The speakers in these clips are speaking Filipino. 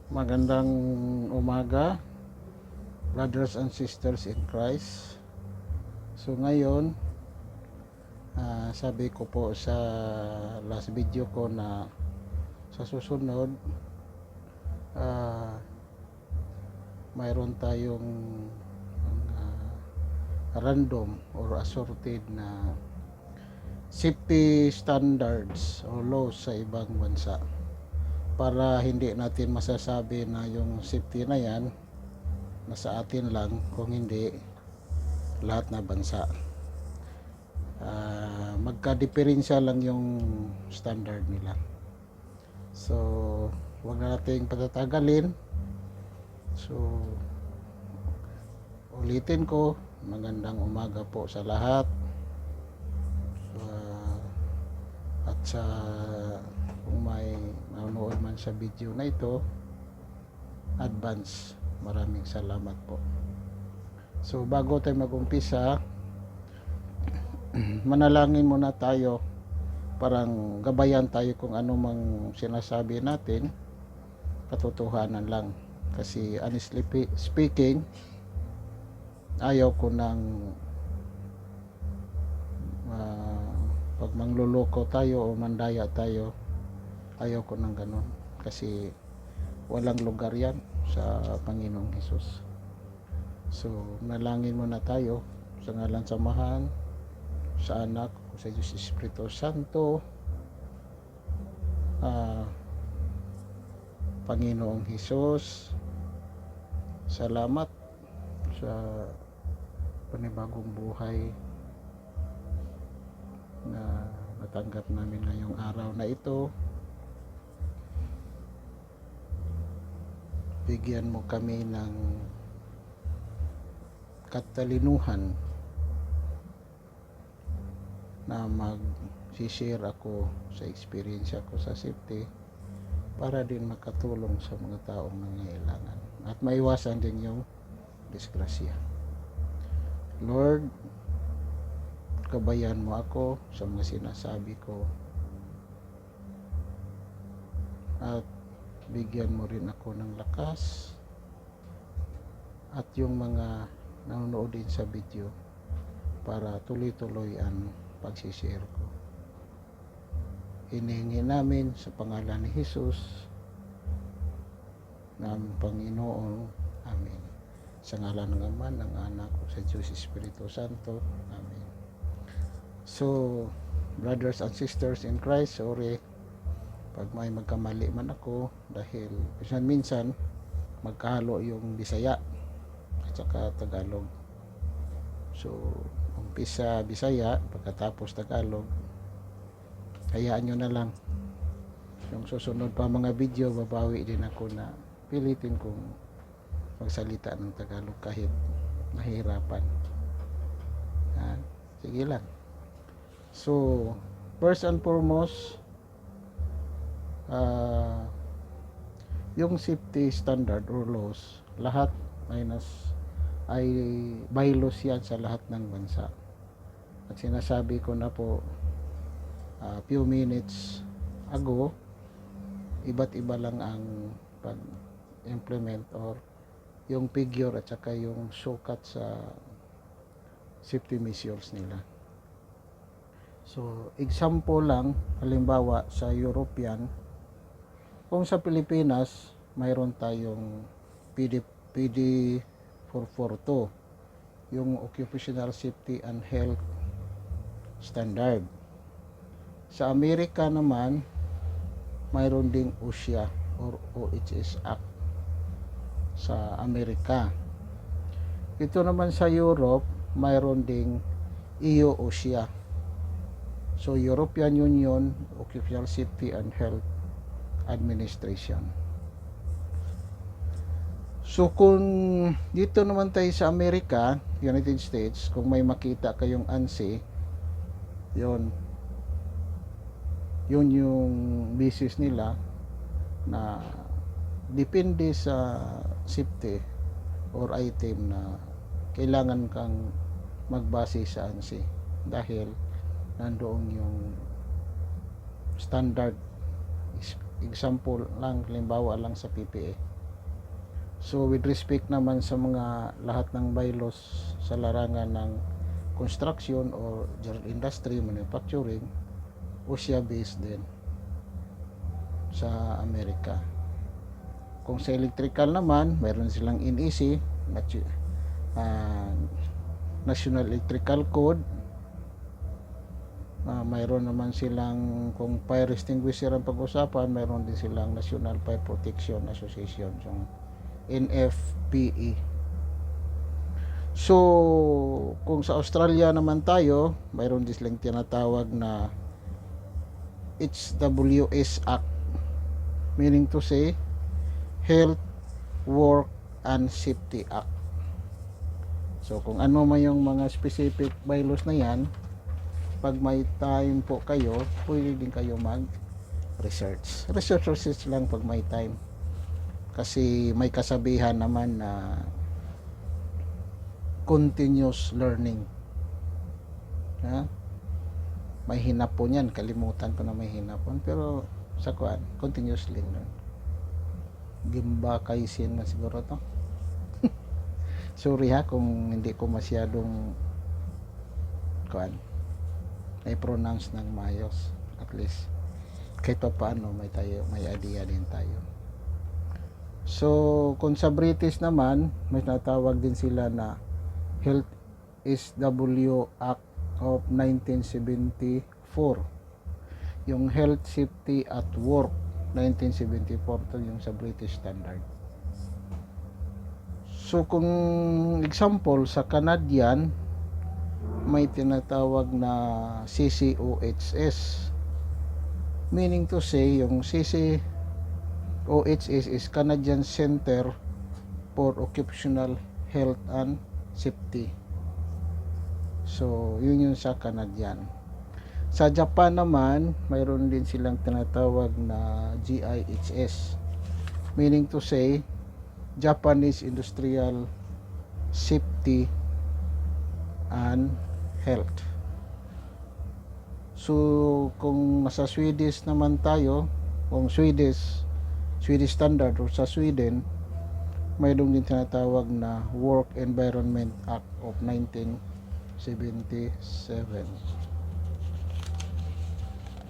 Magandang umaga, brothers and sisters in Christ. So ngayon, sabi ko po sa last video ko na sa susunod, mayroon tayong random or assorted na safety standards o laws sa ibang bansa, para hindi natin masasabi na yung safety na yan nasa atin lang, kung hindi lahat na bansa. Magka-diferensya lang yung standard nila. So huwag na nating patatagalin. So ulitin ko, magandang umaga po sa lahat. At sa kung may nanonood man sa video na ito, advance maraming salamat po. So bago tayo mag-umpisa, manalangin muna tayo, parang gabayan tayo kung ano mang sinasabi natin, katotohanan lang. Kasi honestly speaking, ayaw ko ng pag mangluloko tayo o mandaya tayo, ayaw ko ng ganun, kasi walang lugar yan sa Panginoong Hesus. So nalangin muna tayo sa ngalan samahan sa anak sa Diyos Espiritu Santo. Panginoong Hesus, salamat sa panibagong buhay na natanggap namin ngayong araw na ito. Bigyan mo kami ng katalinuhan na mag-share ako sa experience ko sa safety, para din makatulong sa mga taong nangangailangan at maiwasan din yung disgrasya. Lord, kabayan mo ako sa mga sinasabi ko, at bigyan mo rin ako ng lakas, at yung mga nanonood din sa video, para tuloy-tuloy ang pagsishare ko. Hinihingi namin sa pangalan ni Jesus ng Panginoon. Amen. Sa ngalan ng Ama, ng Anak, sa Diyos Espiritu Santo. Amen. So, brothers and sisters in Christ, sorry pag may magkamali man ako, dahil minsan magkahalo yung Bisaya at saka Tagalog. So umpisa Bisaya, pagkatapos Tagalog. Hayaan nyo na lang, yung susunod pa mga video, babawi din ako na pilitin kong magsalita ng Tagalog kahit nahihirapan. Sige lang. So first and foremost, yung safety standard or laws, lahat ay bylaws yan sa lahat ng bansa. At sinasabi ko na po few minutes ago, iba't iba lang ang pag-implement or yung figure at saka yung sukat sa safety measures nila. So example lang, halimbawa sa European, kung sa Pilipinas mayroon tayong PD 442, yung Occupational Safety and Health Standard. Sa Amerika naman, mayroon ding OSHA or OHS Act sa Amerika. Ito naman sa Europe, mayroon ding EU OSHA. So European Union Occupational Safety and Health Administration. So kung dito naman tayo sa Amerika, United States, kung may makita kayong ANSI, yun yung basis nila, na depende sa safety or item na kailangan kang magbase sa ANSI, dahil nandoon yung standard. Example lang, halimbawa lang sa PPE, So with respect naman sa mga lahat ng bylaws sa larangan ng construction or general industry, manufacturing, Asia based din sa Amerika. Kung sa electrical naman, mayroon silang NEC, National Electrical Code. Mayroon naman silang, kung fire extinguisher ang pag-usapan, mayroon din silang National Fire Protection Association, yung NFPE. So kung sa Australia naman tayo, mayroon din silang tinatawag na HWS Act, meaning to say Health, Work and Safety Act. So kung ano man yung mga specific bylaws na yan, pag may time po kayo, pwede din kayo mag-research. Research lang pag may time. Kasi may kasabihan naman na continuous learning. Ha? May hinapon yan. Kalimutan ko na may hinapon. Pero sa kuan, continuously learn. Gimba kaisin na siguro to. Sorry ha kung hindi ko masyadong kuan ay pronounce ng maayos. At least kahit pa paano may idea din tayo. So kung sa British naman, may natawag din sila na Health SW Act of 1974, yung Health Safety at Work 1974, to yung sa British Standard. So kung example sa Canadian, may tinatawag na CCOHS, meaning to say yung CCOHS is Canadian Center for Occupational Health and Safety. So yun yung sa Canadian. Sa Japan naman, mayroon din silang tinatawag na GIHS, meaning to say Japanese Industrial Safety and Health. So kung nasa Swedish naman tayo, kung Swedish standard o sa Sweden, mayroon din tinatawag na Work Environment Act of 1977.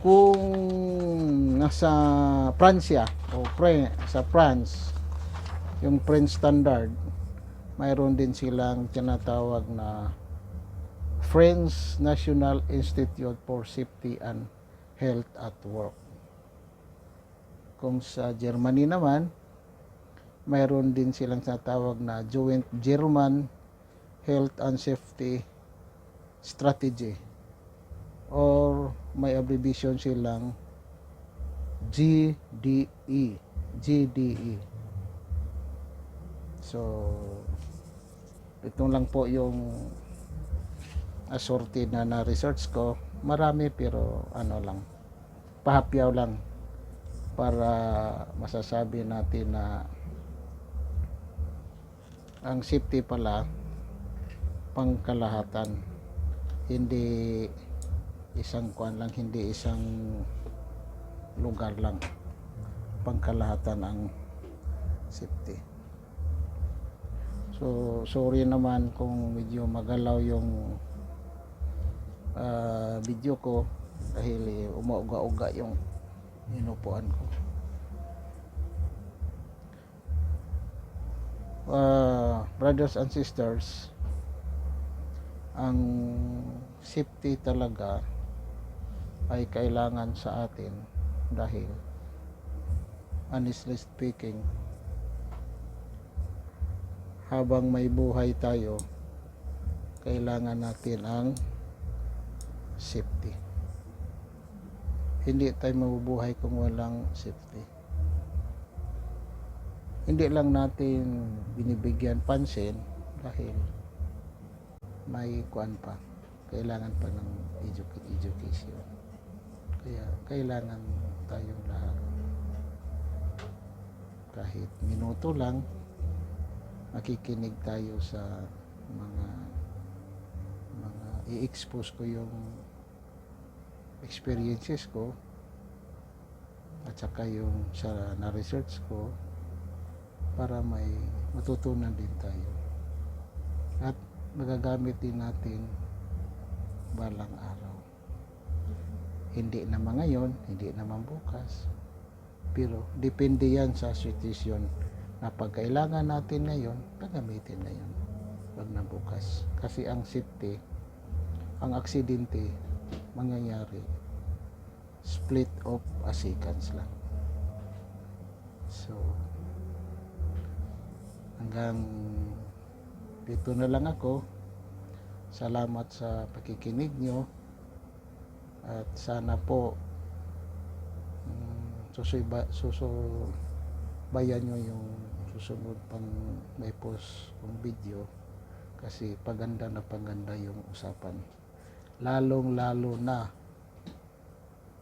Kung nasa Pransya o sa France, yung French standard, mayroon din silang tinatawag na French National Institute for Safety and Health at Work. Kung sa Germany naman, mayroon din silang tinatawag na Joint German Health and Safety Strategy, or may abbreviation silang GDE. So ito lang po yung assorted na research ko. Marami pero ano lang, pahapyaw lang para masasabi natin na ang safety pala pangkalahatan, hindi isang kuan lang, hindi isang lugar lang, pangkalahatan ang safety. So sorry naman kung medyo magalaw yung video ko dahil umauga-uga yung inupuan ko. Brothers and sisters, ang safety talaga ay kailangan sa atin dahil honestly speaking, habang may buhay tayo, kailangan natin ang safety. Hindi tayo mabubuhay kung walang safety. Hindi lang natin binibigyan pansin dahil may kuan pa, kailangan pa ng education. Kaya kailangan tayong lahat, kahit minuto lang, makikinig tayo sa mga i-expose ko yung experiences ko at saka yung sa na-research ko para may matutunan din tayo. At magagamit din natin balang araw. Hindi naman ngayon, hindi naman bukas. Pero depende yan sa sitwasyon na pag kailangan natin ngayon, gagamitin na yun. Wag na bukas. Kasi ang safety, ang aksidente, mangyayari split of a seconds lang. So, hanggang dito na lang ako. Salamat sa pakikinig nyo. At sana po susubayan nyo yung susunod pang may post ng video. Kasi paganda na paganda yung usapan. Lalong lalo na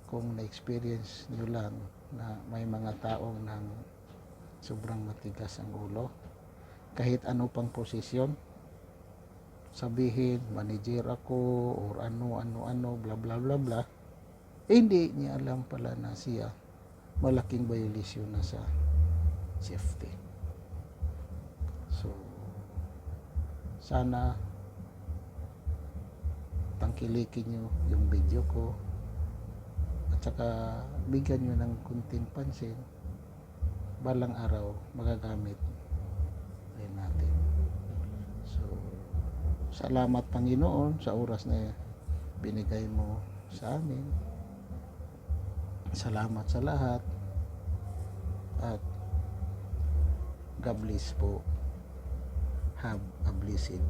kung na-experience nyo lang na may mga taong nang sobrang matigas ang ulo. Kahit ano pang posisyon, sabihin, manager ako, or ano, bla bla bla bla, hindi niya alam pala na siya malaking violation na sa safety. So, sana tangkilikin nyo yung video ko at saka bigyan nyo ng kunting pansin. Balang araw magagamit rin natin. So, salamat Panginoon sa oras na binigay mo sa amin. Salamat sa lahat at God bless po. Have a blessed